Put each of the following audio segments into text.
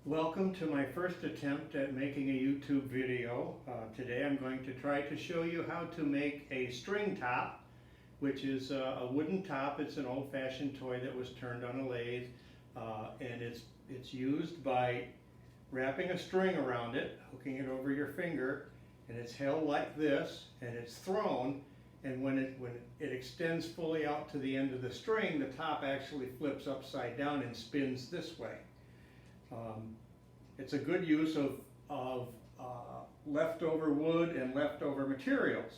Welcome to my first attempt at making a YouTube video. Today I'm going to try to show you how to make a string top, which is a wooden top. It's an old-fashioned toy that was turned on a lathe, and it's used by wrapping a string around it, hooking it over your finger, and it's held like this, and it's thrown, and when it extends fully out to the end of the string, the top actually flips upside down and spins this way. It's a good use of leftover wood and leftover materials.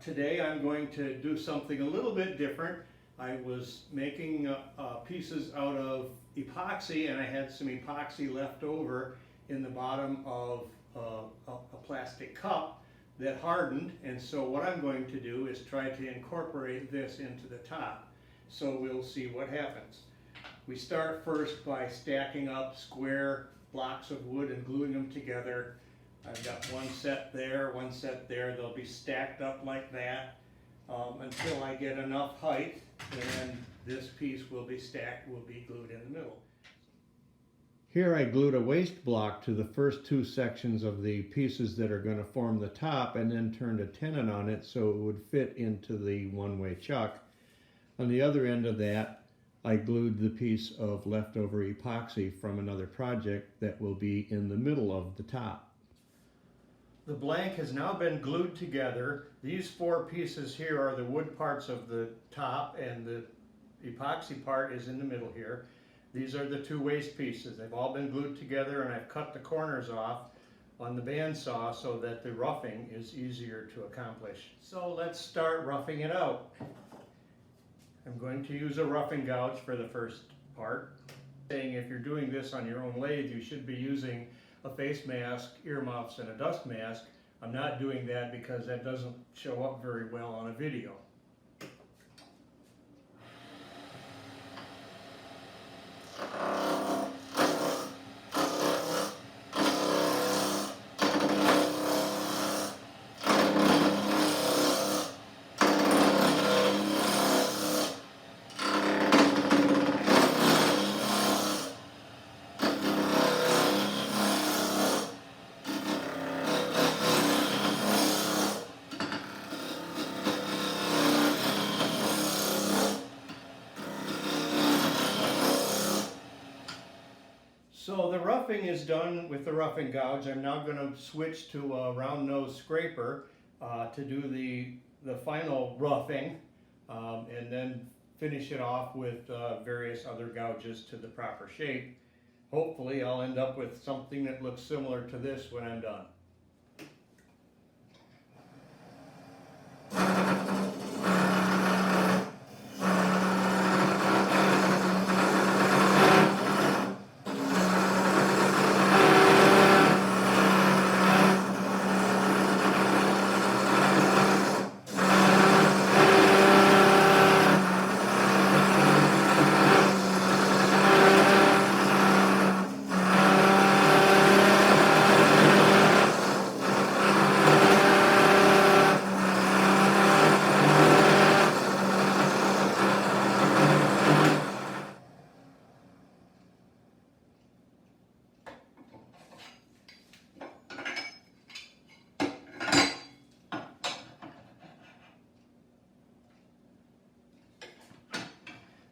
Today I'm going to do something a little bit different. I was making pieces out of epoxy, and I had some epoxy left over in the bottom of a plastic cup that hardened, and so what I'm going to do is try to incorporate this into the top. So we'll see what happens. We start first by stacking up square blocks of wood and gluing them together. I've got one set there, one set there. They'll be stacked up like that until I get enough height, and this piece will be glued in the middle. Here I glued a waste block to the first two sections of the pieces that are going to form the top, and then turned a tenon on it so it would fit into the one-way chuck. On the other end of that, I glued the piece of leftover epoxy from another project that will be in the middle of the top. The blank has now been glued together. These four pieces here are the wood parts of the top, and the epoxy part is in the middle here. These are the two waste pieces. They've all been glued together, and I've cut the corners off on the bandsaw so that the roughing is easier to accomplish. So let's start roughing it out. I'm going to use a roughing gouge for the first part. Saying if you're doing this on your own lathe, you should be using a face mask, earmuffs, and a dust mask. I'm not doing that because that doesn't show up very well on a video. So the roughing is done with the roughing gouge. I'm now going to switch to a round nose scraper to do the final roughing, and then finish it off with various other gouges to the proper shape. Hopefully I'll end up with something that looks similar to this when I'm done.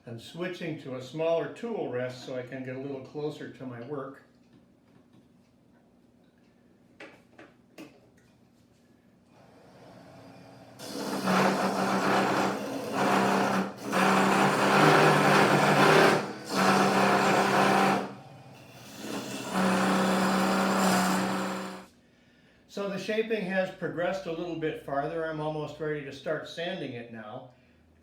I'm switching to a smaller tool rest so I can get a little closer to my work. So the shaping has progressed a little bit farther. I'm almost ready to start sanding it now.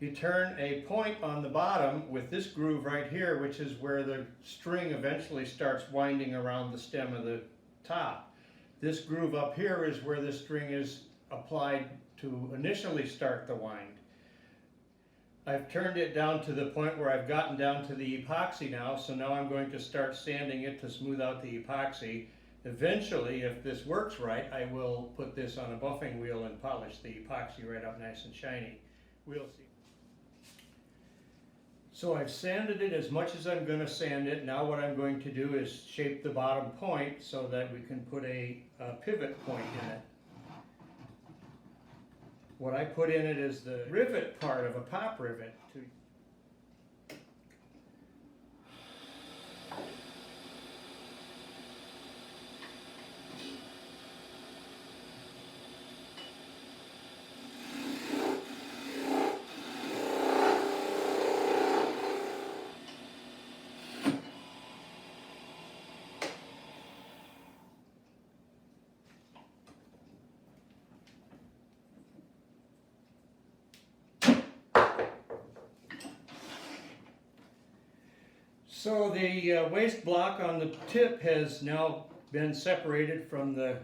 You turn a point on the bottom with this groove right here, which is where the string eventually starts winding around the stem of the top. This groove up here is where the string is applied to initially start the wind. I've turned it down to the point where I've gotten down to the epoxy now, so now I'm going to start sanding it to smooth out the epoxy. Eventually, if this works right, I will put this on a buffing wheel and polish the epoxy right up nice and shiny. We'll see. So I've sanded it as much as I'm going to sand it. Now what I'm going to do is shape the bottom point so that we can put a pivot point in it. What I put in it is the rivet part of a pop rivet. So the waste block on the tip has now been separated from the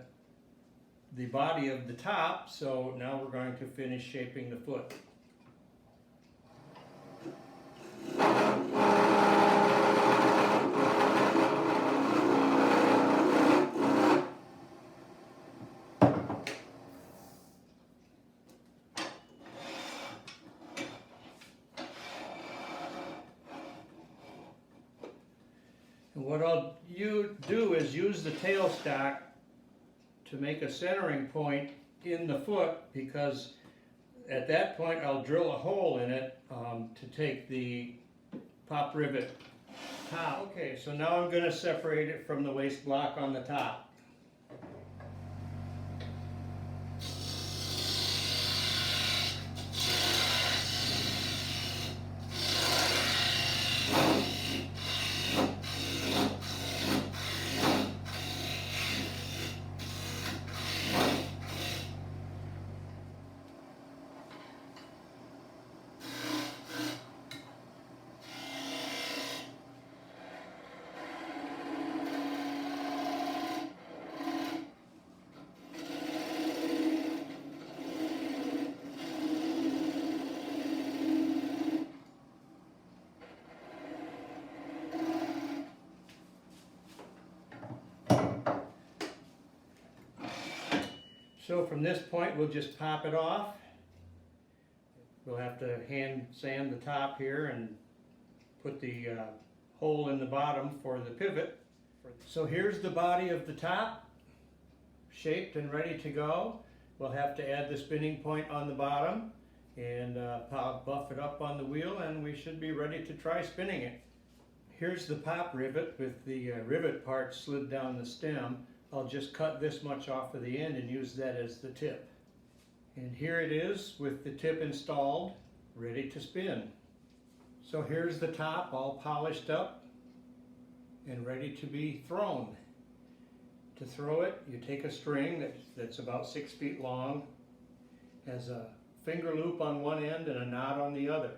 body of the top, so now we're going to finish shaping the foot. And what I'll do is use the tailstock to make a centering point in the foot, because at that point I'll drill a hole in it to take the pop rivet top. Okay, so now I'm going to separate it from the waste block on the top. So from this point we'll just pop it off. We'll have to hand sand the top here and put the hole in the bottom for the pivot. So here's the body of the top, shaped and ready to go. We'll have to add the spinning point on the bottom and buff it up on the wheel, and we should be ready to try spinning it. Here's the pop rivet with the rivet part slid down the stem. I'll just cut this much off of the end and use that as the tip. And here it is with the tip installed, ready to spin. So here's the top all polished up and ready to be thrown. To throw it, you take a string that's about 6 feet long, has a finger loop on one end and a knot on the other.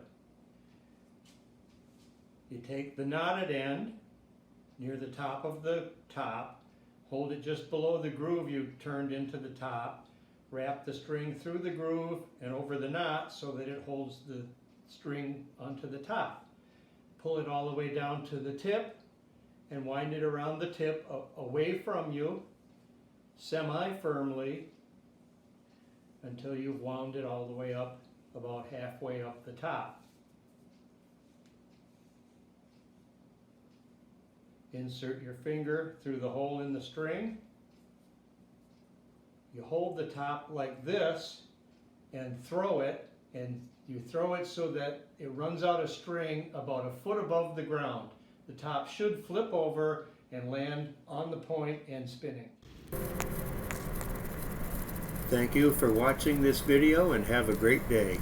You take the knotted end near the top of the top, hold it just below the groove you turned into the top, wrap the string through the groove and over the knot so that it holds the string onto the top. Pull it all the way down to the tip and wind it around the tip away from you, semi-firmly, until you've wound it all the way up, about halfway up the top. Insert your finger through the hole in the string. You hold the top like this and throw it, and you throw it so that it runs out of string about a foot above the ground. The top should flip over and land on the point and spinning. Thank you for watching this video and have a great day.